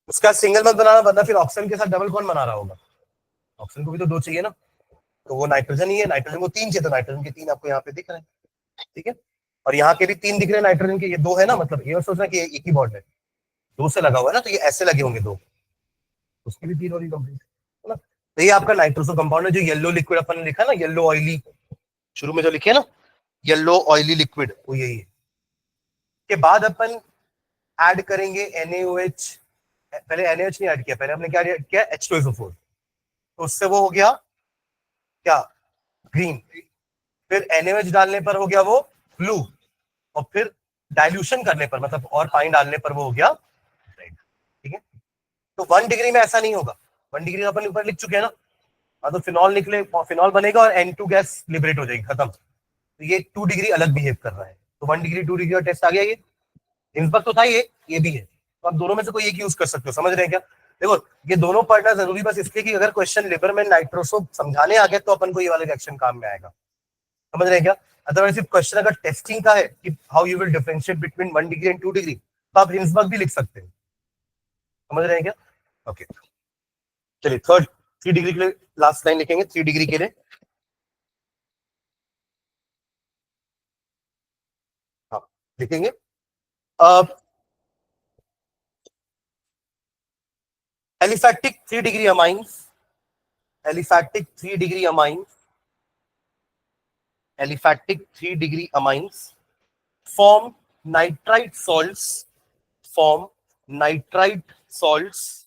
उसका सिंगल मत बनाना, वरना फिर ऑक्सीजन के साथ डबल कौन बना रहा होगा? ऑक्सीजन को भी तो 2 चाहिए ना, तो वो नाइट्रोजन ही है, नाइट्रोजन को 3 चाहिए, तो नाइट्रोजन के 3 आपको यहाँ पे दिख रहे हैं, ठीक है। और यहाँ के भी 3 दिख रहे हैं नाइट्रोजन के, ये 2 है ना, मतलब ये सोचना कि एक ही बॉन्ड है, 2 से लगा हुआ है ना, तो ये ऐसे लगे होंगे 2, उसकी भी 3 होगी कंप्लीट, है ना। तो ये आपका नाइट्रोसो कंपाउंड है, जो येलो लिक्विड अपन ने लिखा ना, येलो ऑयली, शुरू में जो लिखे ना येलो ऑयली लिक्विड, वो यही है। के बाद अपन ऐड करेंगे NaOH, पहले NaOH नहीं ऐड किया, पहले हमने क्या किया? H2SO4, तो उससे वो हो गया क्या? ग्रीन। फिर NaOH डालने पर हो गया वो ब्लू, और फिर डाइल्यूशन करने पर, मतलब और पानी डालने पर वो हो गया रेड, ठीक है। तो 1 डिग्री में ऐसा नहीं होगा, 1 डिग्री अपन ऊपर लिख चुके हैं ना, हाँ, तो फिनॉल निकले, फिनॉल बनेगा और N2 गैस लिबरेट हो जाएगी, खत्म। तो ये 2 डिग्री अलग बिहेव कर रहा है, तो 1 डिग्री 2 डिग्री का टेस्ट आ गया। ये इनपर तो था, ये भी है, तो आप दोनों में से कोई एक यूज कर सकते हो, समझ रहे हैं क्या? देखो ये दोनों पढ़ना जरूरी बस इसलिए कि अगर क्वेश्चन लिबर में नाइट्रोसो समझाने आ गए तो अपन को ये वाले रिएक्शन काम में आएगा, समझ रहे हैं क्या? अदरवाइज सिर्फ क्वेश्चन अगर टेस्टिंग का है कि how you will differentiate between 1 degree and 2 degree, तो आप हिंसबर्ग भी लिख सकते हैं, समझ रहे हैं क्या? ओके, चलिए थर्ड 3 डिग्री के लिए लास्ट लाइन लिखेंगे, 3 डिग्री के लिए, हाँ लिखेंगे। अब aliphatic 3 degree amines, aliphatic 3 degree amines, aliphatic 3 degree amines form nitrite salts, form nitrite salts,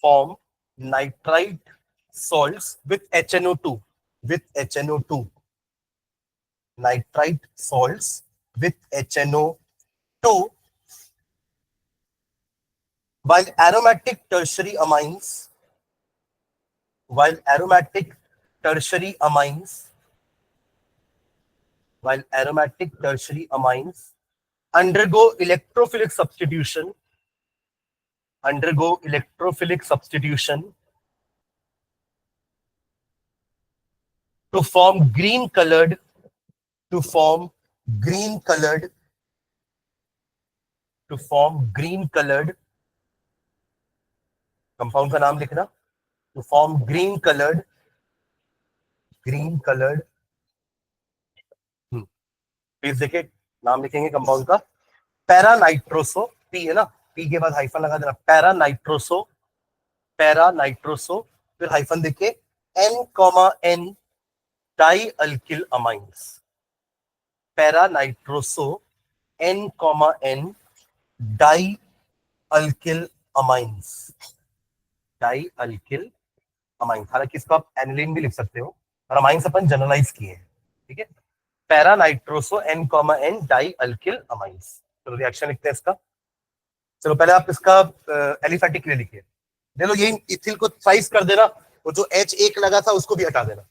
form nitrite salts with HNO2, with HNO2, nitrite salts with HNO2, while aromatic tertiary amines, while aromatic tertiary amines, while aromatic tertiary amines undergo electrophilic substitution, undergo electrophilic substitution to form green colored, to form green colored, to form green colored, compound का नाम लिखना, to form green colored, green colored, please देखिए नाम लिखेंगे compound का, para nitroso, P है ना, P के बाद हाइफन लगा देना, पैरा नाइट्रोसो, पैरा नाइट्रोसो, फिर हाइफन देके N, di alkyl amines, para nitroso N, di alkyl amines, di alkyl amines, हालांकि इसको आप एनिलीन भी लिख सकते हो, और अमाइंस अपन जनरलाइज किए हैं, ठीक है। Para nitroso N, di alkyl amines, चलो रिएक्शन लिखते हैं इसका। चलो पहले आप इसका एलिफैटिक के लिए लिखिए, ले लो ये इथिल को साइज कर देना, वो जो H1 लगा था उसको भी हटा देना,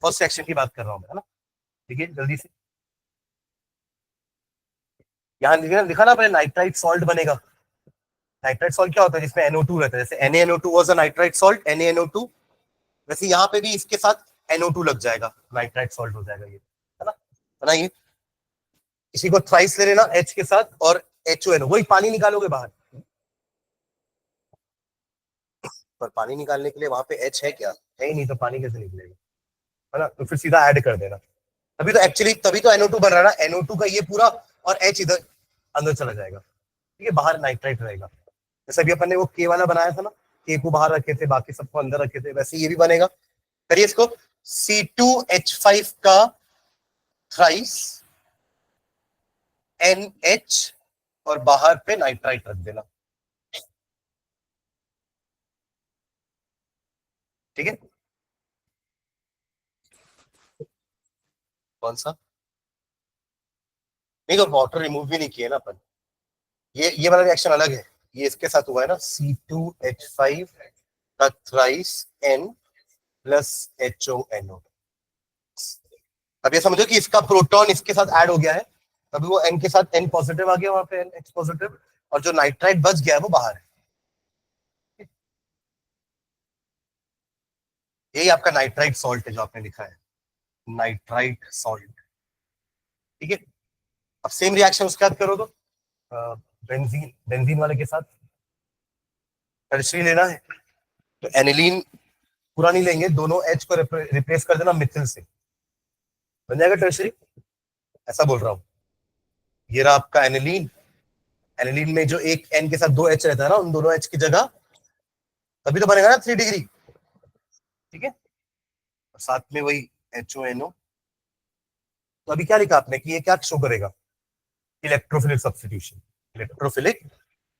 फर्स्ट रिएक्शन की बात कर रहा हूं मैं, है ना, ठीक है। जल्दी से यहाँ लिखा ना, पहले नाइट्राइट सॉल्ट बनेगा। नाइट्राइट सॉल्ट क्या होता है? जिसमें NO2 रहता है, जैसे NaNO2 was a nitrite salt, NaNO2, वैसे यहाँ पे भी इसके साथ NO2 लग जाएगा, नाइट्राइट सॉल्ट हो जाएगा ये, है ना। बनाइए, इसी को थ्राइस ले लेना H के साथ, और HONO, वही पानी निकालोगे बाहर, पर पानी निकालने के लिए वहां पे H है क्या? है ही नहीं, तो पानी कैसे निकलेगा? है ना, तो फिर सीधा ऐड कर देना। तभी तो एक्चुअली, तभी तो NO2 बन रहा है ना, NO2 का ये पूरा और H इधर अंदर चला जाएगा, ठीक है, बाहर नाइट्राइट रहेगा। जैसे अभी अपन ने वो K वाला बनाया था ना, K को बाहर रखे थे, बाकी सबको अंदर रखे थे, वैसे ये भी बनेगा। करिए इसको, C2H5 का थ्राइस NH और बाहर पे नाइट्राइट रख देना, ठीक है। कौन सा? नहीं, तो वाटर रिमूव भी नहीं किए ना अपन, ये वाला रिएक्शन अलग है, ये इसके साथ हुआ है ना, C2H5 का थ्राइस N प्लस HONO। अब ये समझो कि इसका प्रोटॉन इसके साथ ऐड हो गया है, अभी वो N के साथ N पॉजिटिव आ गया, वहां पे NH पॉजिटिव, और जो नाइट्राइट बच गया है वो बाहर है। यही आपका नाइट्राइट सॉल्ट है जो आपने लिखा है, नाइट्राइट सॉल्ट, ठीक है। अब सेम रिएक्शन उसके साथ करो तो बेंजीन, बेंजीन वाले के साथ टर्शरी लेना है, तो एनिलीन पूरा नहीं लेंगे, दोनों H को रिप्लेस कर देना मिथिल से, बन जाएगा टर्शरी, ऐसा बोल रहा हूँ। ये रहा आपका एनिलीन, एनिलीन में जो एक N के साथ दो H रहता है ना, उन दोनों H की जगह तभी तो बनेगा ना 3 डिग्री, ठीक है, साथ में वही HONO। तो अभी क्या लिखा आपने कि ये क्या शो करेगा? Electrophilic substitution, electrophilic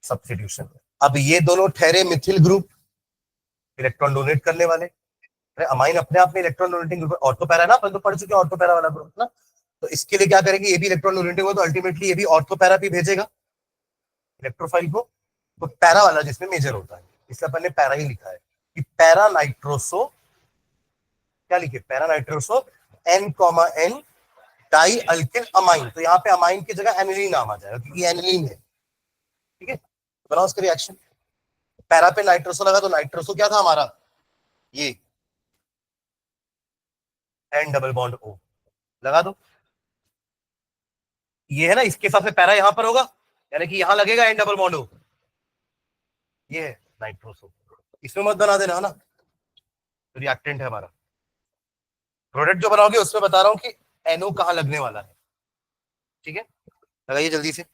substitution. अब ये दोनों ठहरे मिथिल ग्रुप, इलेक्ट्रॉन डोनेट करने वाले, अरे अमाइन अपने आप में electron donating group, ortho para ना, अपन तो पढ़ चुके हैं ऑर्थो पैरा वाला ग्रुप ना, तो इसके लिए क्या करेंगे, ये भी इलेक्ट्रॉन डोनेटिंग हो तो अल्टीमेटली ये भी ऑर्थो पैरा भी भेजेगा इलेक्ट्रोफाइल को, तो पैरा वाला जिसमें मेजर होता है, इसलिए अपन ने पैरा ही लिखा है कि पैरा नाइट्रोसो, क्या लिखे, para nitroso N, di alkyl amine, तो यहाँ पे अमाइन की जगह एनिलीन नाम आ जाएगा क्योंकि एनिलीन है, ठीक है। बनाओ उसका रिएक्शन, पैरा पे नाइट्रोसो लगा, तो नाइट्रोसो क्या था हमारा, ये N डबल बॉन्ड O, लगा दो, ये है ना, इसके हिसाब से पैरा यहां पर होगा, यानी कि यहां लगेगा N डबल बॉन्ड O, ये है नाइट्रोसो, इसमें मत बना देना, है ना, रिएक्टेंट है हमारा, प्रोडक्ट जो बनाओगे उसमें बता रहा हूं कि NO कहां लगने वाला है, ठीक है, लगाइए जल्दी से।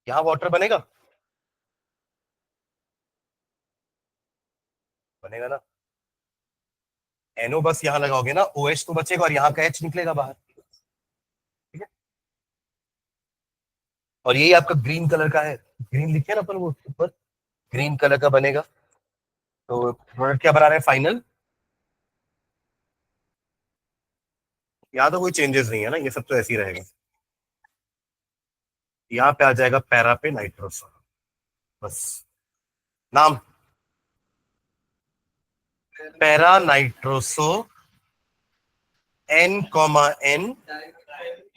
यहां वाटर बनेगा, बनेगा ना, NO बस यहां लगाओगे ना, OH तो बचेगा और यहाँ का H निकलेगा बाहर, ठीक है। और यही आपका ग्रीन कलर का है, ग्रीन लिखे ना अपन वो ऊपर, ग्रीन कलर का बनेगा, तो प्रोडक्ट क्या बना रहे हैं फाइनल, यहाँ तो कोई चेंजेस नहीं है ना, ये सब तो ऐसे ही रहेगा, यहाँ पे आ जाएगा पैरा पे नाइट्रोसो, बस नाम पैरा नाइट्रोसो N,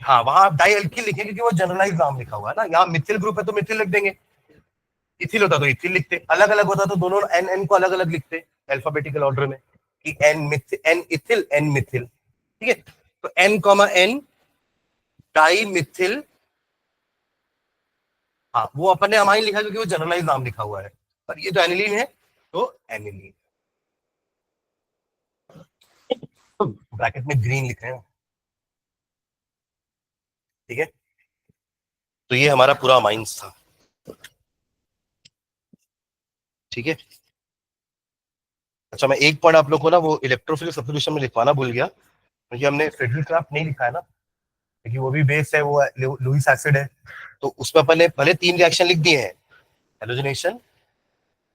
हाँ वहां आप डाई अल्किल लिखेंगे क्योंकि वो जनरलाइज नाम लिखा हुआ है ना, यहाँ मिथिल ग्रुप है तो मिथिल लिख देंगे, इथिल होता तो इथिल लिखते, अलग अलग होता तो दोनों N को अलग अलग लिखते अल्फाबेटिकल ऑर्डर में, कि N इथिल N मिथिल, ठीक है। तो N, डाई मिथिल, हाँ वो अपन ने अमाइन लिखा क्योंकि वो जनरलाइज नाम लिखा हुआ है, पर ये तो एनिलीन है, तो एनिलीन, तो ब्रैकेट में ग्रीन लिख रहे हैं, ठीक है। तो ये हमारा पूरा अमाइंस था, ठीक है। अच्छा मैं एक पॉइंट आप लोग को ना वो इलेक्ट्रोफिलिक सब्स्टिट्यूशन में लिखवाना भूल गया, क्योंकि हमने फ्रेडरिक क्राफ्ट नहीं लिखा है ना, क्योंकि वो भी बेस है, वो लुईस एसिड है, तो उसमें अपन ने भले 3 रिएक्शन लिख दिए हैं, हेलोजनेशन,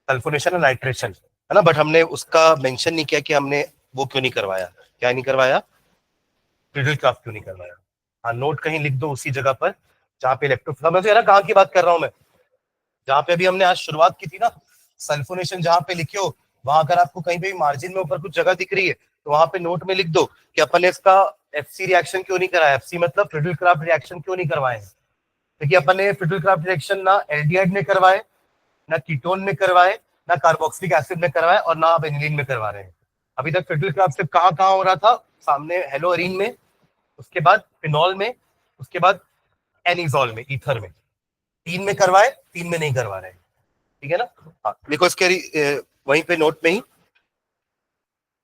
सल्फोनेशन और नाइट्रेशन, है ना, बट हमने उसका मेंशन नहीं किया कि हमने वो क्यों नहीं करवाया, क्या नहीं करवाया, फ्रेडरिक क्राफ्ट क्यों नहीं करवाया। हाँ नोट कहीं लिख दो उसी जगह पर जहाँ पे इलेक्ट्रो, समझ ना कहाँ की बात कर रहा हूँ मैं, जहाँ पे अभी हमने आज शुरुआत की थी ना, सल्फोनेशन जहाँ पे लिखे हो, वहां अगर आपको कहीं पे भी मार्जिन में ऊपर कुछ जगह दिख रही है तो वहां पे नोट में लिख दो कि अपन ने इसका FC रिएक्शन क्यों नहीं कराया, FC मतलब फ्रिडल क्राफ्ट रिएक्शन क्यों नहीं करवाए, क्योंकि अपन ने फ्रिडल क्राफ्ट रिएक्शन ना एल्डिहाइड में करवाए, ना कीटोन में करवाए, ना कार्बोक्सिलिक एसिड में करवाए, और ना आप एनिलीन में करवा रहे हैं। अभी तक फ्रिडल क्राफ्ट सिर्फ कहाँ कहाँ हो रहा था, सामने हेलोअरीन में, उसके बाद फिनॉल में, उसके बाद एनिजॉल में, ईथर में, तीन में करवाए, तीन में नहीं करवा रहे, ठीक है ना। हाँ देखो इसके वहीं पे नोट में ही,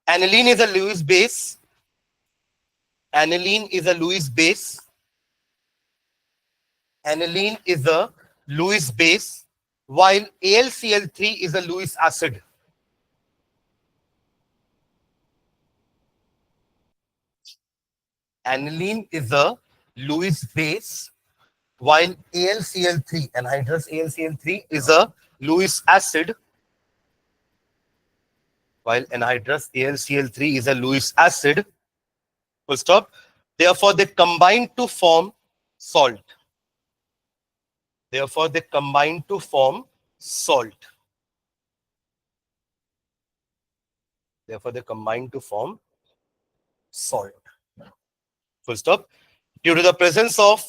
aniline is a Lewis base, aniline is a Lewis base, aniline is a Lewis base, while AlCl3 is a Lewis acid. Aniline is a Lewis base, while AlCl3, anhydrous AlCl3 is a Lewis acid, while anhydrous AlCl3 is a Lewis acid, full stop. Therefore, they combine to form salt. Therefore, they combine to form salt. Therefore, they combine to form salt. Full stop. Due to the presence of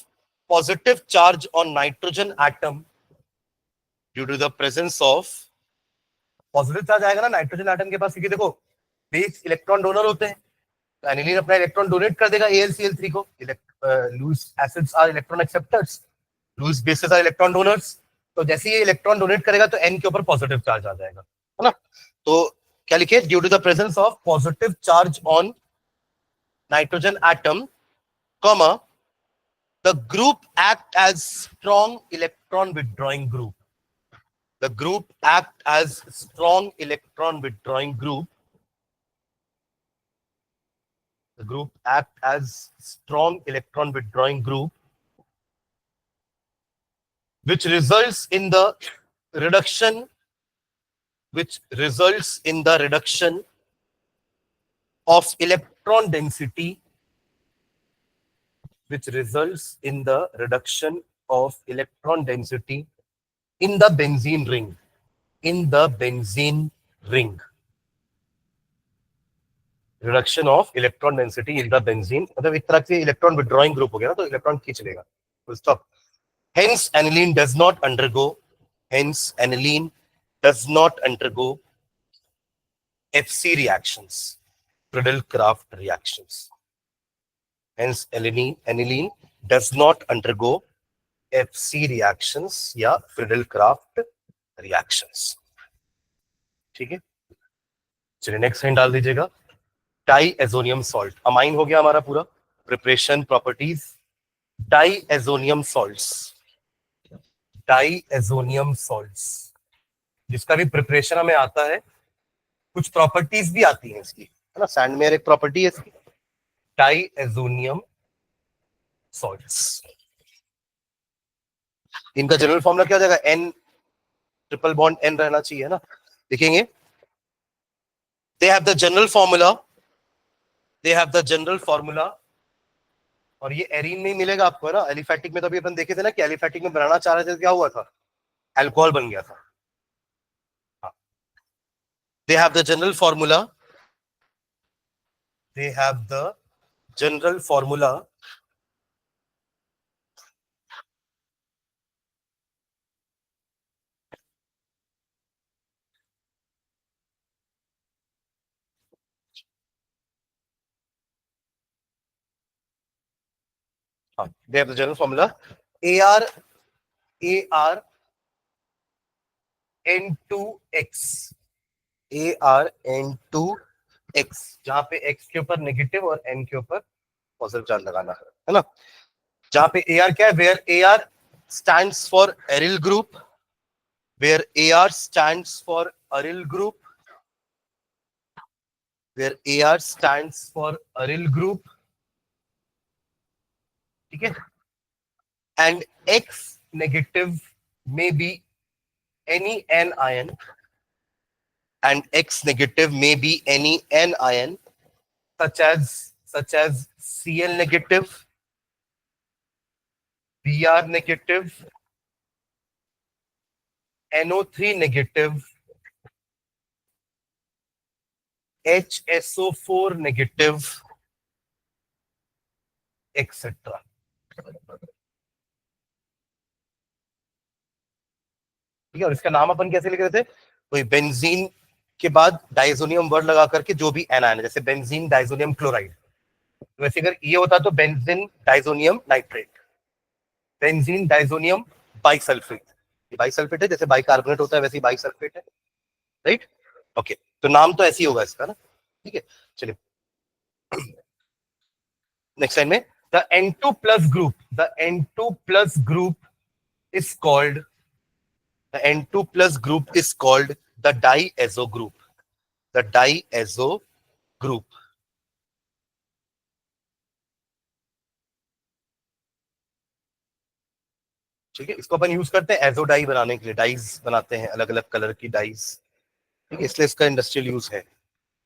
positive charge on nitrogen atom, due to the presence of positive charge आएगा ना nitrogen atom के पास, क्योंकि देखो base electron donor होते हैं, तो aniline अपना electron donate कर देगा AlCl3 को, Lewis acids are electron acceptors, Lewis bases are electron donors, तो जैसे ये इलेक्ट्रॉन डोनेट करेगा तो N के ऊपर पॉजिटिव चार्ज आ जाएगा, है ना। तो क्या लिखे, due to the presence of positive charge on nitrogen atom, comma, the group act as strong electron withdrawing group. The group act as strong electron withdrawing group. The group act as strong electron withdrawing group, which results in the reduction, of electron density, which results in the reduction of electron density in the benzene ring. In the benzene ring. Reduction of electron density in the benzene, मतलब एक तरह से electron withdrawing group हो गया ना, तो electron खींच लेगा, full stop. Hence aniline does not undergo, FC reactions, Friedel-Crafts reactions. Hence aniline does not undergo FC reactions या Friedel-Crafts reactions. ठीक है, चलिए नेक्स्ट लाइन डाल दीजिएगा, डाईएजोनियम सॉल्ट, अमाइन हो गया हमारा पूरा। Preparation properties, diazonium salts, diazonium salts, जिसका भी प्रिपरेशन हमें आता है, कुछ प्रॉपर्टीज भी आती हैं इसकी, है ना। सैंड में एक प्रॉपर्टी है इसकी, डाईएजोनियम सॉल्ट्स। इनका जनरल फॉर्मूला क्या हो जाएगा, N ट्रिपल बॉन्ड N रहना चाहिए, है ना। देखेंगे, they have the general formula, और ये एरीन में मिलेगा आपको, है ना। एलिफैटिक में तो अभी अपन देखे थे ना कि एलिफैटिक में बनाना चाह रहे थे, क्या हुआ था, अल्कोहल बन गया था। they have the general formula, they have the general formula ArN2X, जहां पे X के ऊपर नेगेटिव और N के ऊपर पॉजिटिव चार्ज लगाना है ना। जहां पे AR क्या है, where AR stands for aryl group, where AR stands for aryl group, ठीक है, and X negative may be any N ion, such as Cl negative, Br negative, NO3 negative, HSO4 negative, etc. ठीक है, और इसका नाम अपन कैसे लिख रहे थे, वही बेंजीन के बाद डाइजोनियम वर्ड लगा करके, जो भी एनायन है, जैसे बेंजीन डाइजोनियम क्लोराइड, वैसे अगर ये होता तो benzene diazonium nitrate, benzene diazonium bisulphate, ये बाइसल्फेट है, जैसे बाइकार्बोनेट होता है वैसे ही बाइसल्फेट है, राइट। ओके, तो नाम तो ऐसे ही होगा इसका ना, ठीक है। चलिए नेक्स्ट लाइन में, the N2 plus group, the N2 plus group is called, the N2 plus group is called the diazo group, the diazo group. ठीक है, इसको अपन यूज करते हैं एजो डाई बनाने के लिए, डाइज बनाते हैं अलग अलग कलर की डाइज, ठीक है, इसलिए इसका इंडस्ट्रियल यूज है।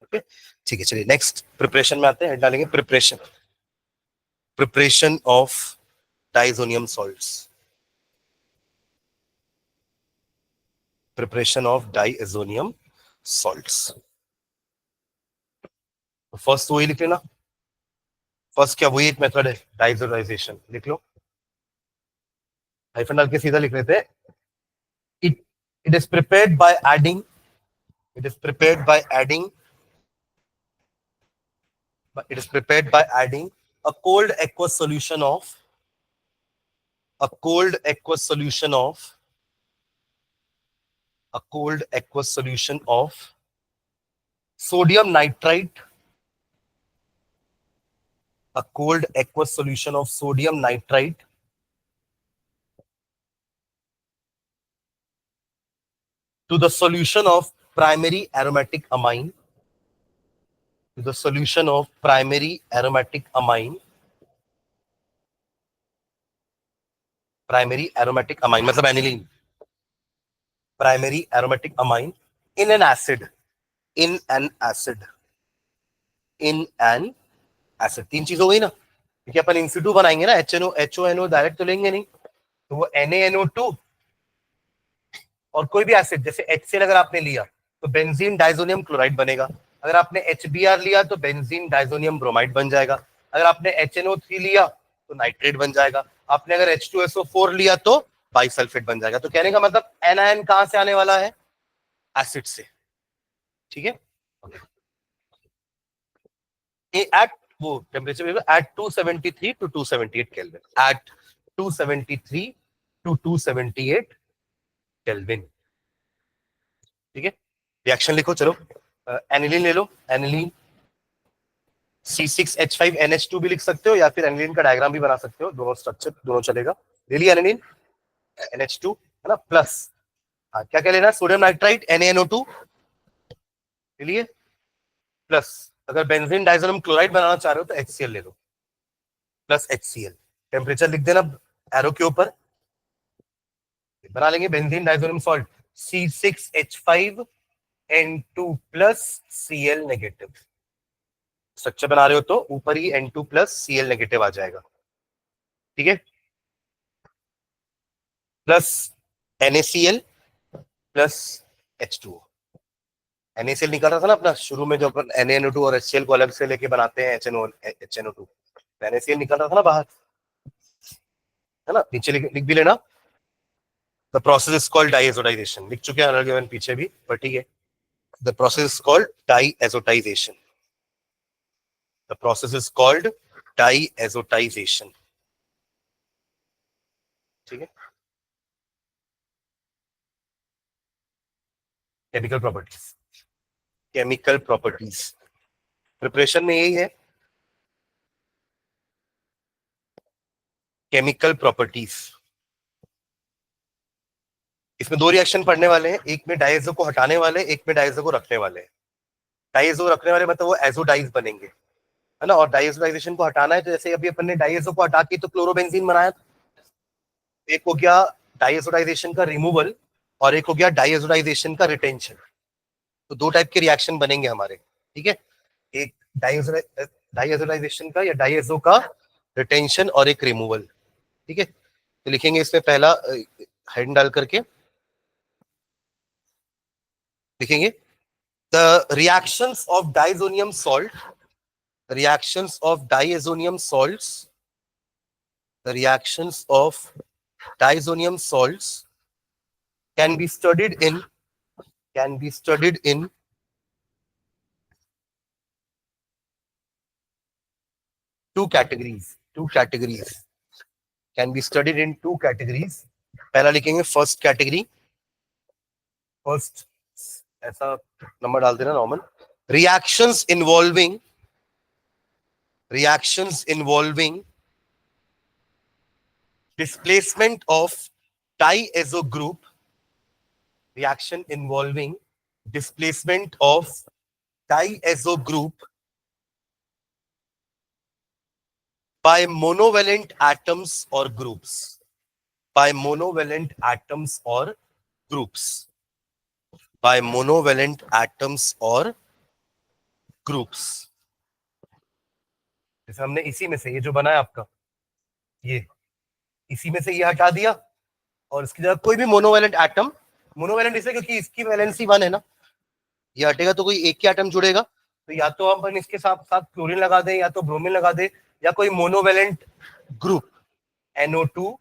ओके ठीक है, चलिए नेक्स्ट प्रिपरेशन में आते हैं, डालेंगे preparation, preparation of diazonium salts, preparation of diazonium salts. First वही लिख लेना, फर्स्ट क्या वही एक मेथड है डाइजोडाइजेशन, लिख लो, हाइफन डाल के सीधा लिख लेते हैं, it it is prepared by adding, it is prepared by adding, it is prepared by adding a cold aqueous solution of, a cold aqueous solution of, a cold aqueous solution of sodium nitrite, a cold aqueous solution of sodium nitrite to the solution of primary aromatic amine, to the solution of primary aromatic amine, primary aromatic amine मतलब aniline, primary aromatic amine in an acid, in an acid, in an acid। तीन चीज हो गई ना, क्योंकि अपन इन बनाएंगे ना, HNO HONO direct तो लेंगे नहीं, तो वो NaNO2 और कोई भी एसिड जैसे HCl अगर आपने लिया तो बेंजीन डाइजोनियम क्लोराइड बनेगा, अगर आपने HBr लिया तो बेंजीन डाइजोनियम ब्रोमाइड बन जाएगा, अगर आपने HNO3 लिया तो नाइट्रेट बन जाएगा, आपने अगर H2SO4 लिया तो बाइसल्फेट बन जाएगा। तो कहने का मतलब एनायन कहां से आने वाला है, एसिड से, ठीक है। एट वो temperature at 273 to 278 kelvin, at 273 to 278 kelvin, ठीक है। रिएक्शन लिखो चलो, एनिलीन ले लो, एनिलीन C6H5NH2 भी लिख सकते हो, या फिर एनिलीन का डायग्राम भी बना सकते हो, दोनों स्ट्रक्चर दोनों चलेगा। ले लिया एनिलीन, NH2 है ना, प्लस क्या क्या लेना है, सोडियम नाइट्राइट NaNO2 ले लिए, प्लस अगर बेंजीन डाइजोनियम क्लोराइड बनाना चाह रहे हो तो HCl ले लो, प्लस HCl। टेम्परेचर लिख देना एरो के ऊपर, बना लेंगे benzene diazonium salt C6H5N2 plus Cl negative. Structure बना रहे हो तो ऊपर ही N2 प्लस Cl नेगेटिव आ जाएगा, ठीक है, plus NaCl plus H2O। NaCl निकाला था ना अपना शुरू में, जो अपन NaNO2 और HCl को अलग से लेके बनाते हैं HNO2, NaCl निकाला था ना बाहर, है ना, नीचे लिख भी लेना। द प्रोसेस इज कॉल्ड डाइएजोडाइजेशन, लिख चुके हैं अलग पीछे भी, पर ठीक है। The process is called diazotisation, the process is called diazotisation, ठीक है। Chemical properties, chemical properties preparation में यही है, केमिकल प्रॉपर्टीज। इसमें दो रिएक्शन पढ़ने वाले हैं, एक में डाइएजो को हटाने वाले, एक में डाइएजो को रखने वाले हैं। डाइएजो रखने वाले मतलब वो एजोडाइज बनेंगे, है ना, और डाइएजोडाइजेशन को हटाना है तो जैसे अभी अपन ने डाइएजो को हटा के तो क्लोरोबेंजीन बनाया, एक हो गया डाइएजोडाइजेशन का रिमूवल और एक हो गया डाइएजोडाइजेशन का रिटेंशन। तो दो टाइप के रिएक्शन बनेंगे हमारे, ठीक है, एक डाइएजोडाइजेशन का या डाइएजो का रिटेंशन और एक रिमूवल, ठीक है। तो लिखेंगे इसमें पहला हेड डाल करके लिखेंगे, the reactions of diazonium salt, reactions of diazonium salts, the reactions of diazonium salts can be studied in, can be studied in two categories, two categories, can be studied in two categories। पहला लिखेंगे first category, first ऐसा number डाल देना normal. Reactions involving displacement of diazo group, reaction involving displacement of diazo group by monovalent atoms or groups, by monovalent atoms or groups, by monovalent atoms or groups। जैसे हमने इसी में से ये जो बनाया आपका, ये इसी में से ये हटा दिया और इसकी जगह कोई भी मोनोवैलेंट एटम, मोनोवैलेंट इसलिए क्योंकि इसकी वैलेंसी 1 है ना, ये हटेगा तो कोई एक ही एटम जुड़ेगा, तो या तो हम इसके साथ साथ क्लोरीन लगा दें या तो ब्रोमीन लगा दें या कोई monovalent group NO2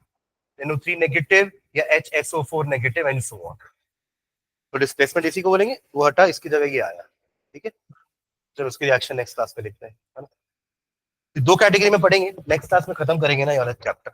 NO3 negative या HSO4 negative and so on. तो डिस्प्लेसमेंट इसी को बोलेंगे, वो हटा इसकी जगह ये आया। ठीक है, चलो उसकी रिएक्शन नेक्स्ट क्लास में लिखते हैं, है ना। दो कैटेगरी में पढ़ेंगे, नेक्स्ट क्लास में खत्म करेंगे ना ये वाला चैप्टर।